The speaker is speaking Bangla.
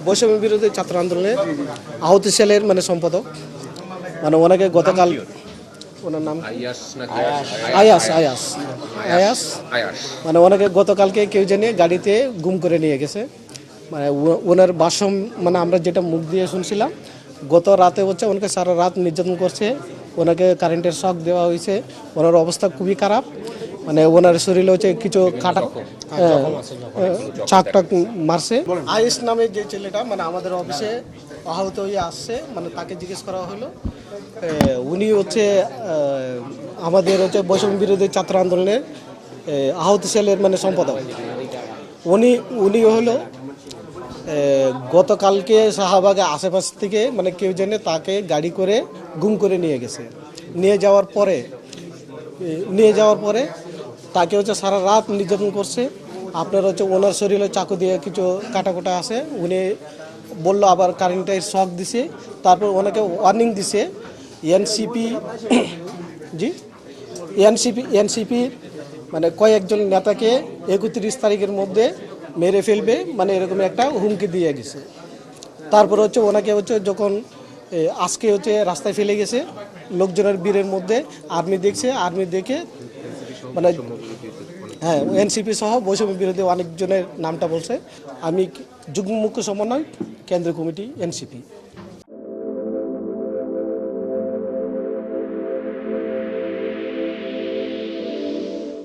বৈষম্য বিরোধী ছাত্র আন্দোলনের আহত সেলের মানে সম্পাদক, মানে ওনাকে গতকাল, ওনার নাম আয়াস আয়াস আয়াস মানে ওনাকে গতকালকে কেউ জানিয়ে গাড়িতে গুম করে নিয়ে গেছে। মানে ওনার বাসম, মানে আমরা যেটা মুখ দিয়ে শুনছিলাম, গত রাতে হচ্ছে ওনাকে সারা রাত নির্যাতন করছে, ওনাকে কারেন্টের শক দেওয়া হয়েছে, ওনার অবস্থা খুবই খারাপ। মানে ওনার শরীরে হচ্ছে কিছু কাটা চাক টাক মারছে। আয়েস নামে যে ছেলেটা মানে আমাদের অফিসে আহত হয়ে আসছে, মানে তাকে জিজ্ঞেস করা হলো, উনি হচ্ছে আমাদের হচ্ছে বৈষম্য বিরোধী ছাত্র আন্দোলনের আহত সেলের মানে সম্পাদক। উনি হলো গতকালকে শাহবাগের আশেপাশ থেকে মানে কেউ জেনে তাকে গাড়ি করে গুম করে নিয়ে গেছে। নিয়ে যাওয়ার পরে তাকে হচ্ছে সারা রাত নির্যাতন করছে। আপনার হচ্ছে ওনার শরীরে চাকু দিয়ে কিছু কাটাকুটা আছে। উনি বললো আবার কারেন্টের শক দিছে। তারপর ওনাকে ওয়ার্নিং দিছে এনসিপি জি এনসিপি মানে কয়েকজন নেতাকে 31 তারিখের মধ্যে মেরে ফেলবে, মানে এরকম একটা হুমকি দিয়ে গেছে। তারপর হচ্ছে ওনাকে হচ্ছে যখন আজকে হচ্ছে রাস্তায় ফেলে গেছে, লোকজনের ভিড়ের মধ্যে আর্মি দেখে মানে হ্যাঁ এনসিপি সহ বৈষম্য বিরোধী অনেকজনের নামটা বলছে। আমি যুগ্ম মুখ্য সমন্বয় কেন্দ্রীয় কমিটি এনসিপি।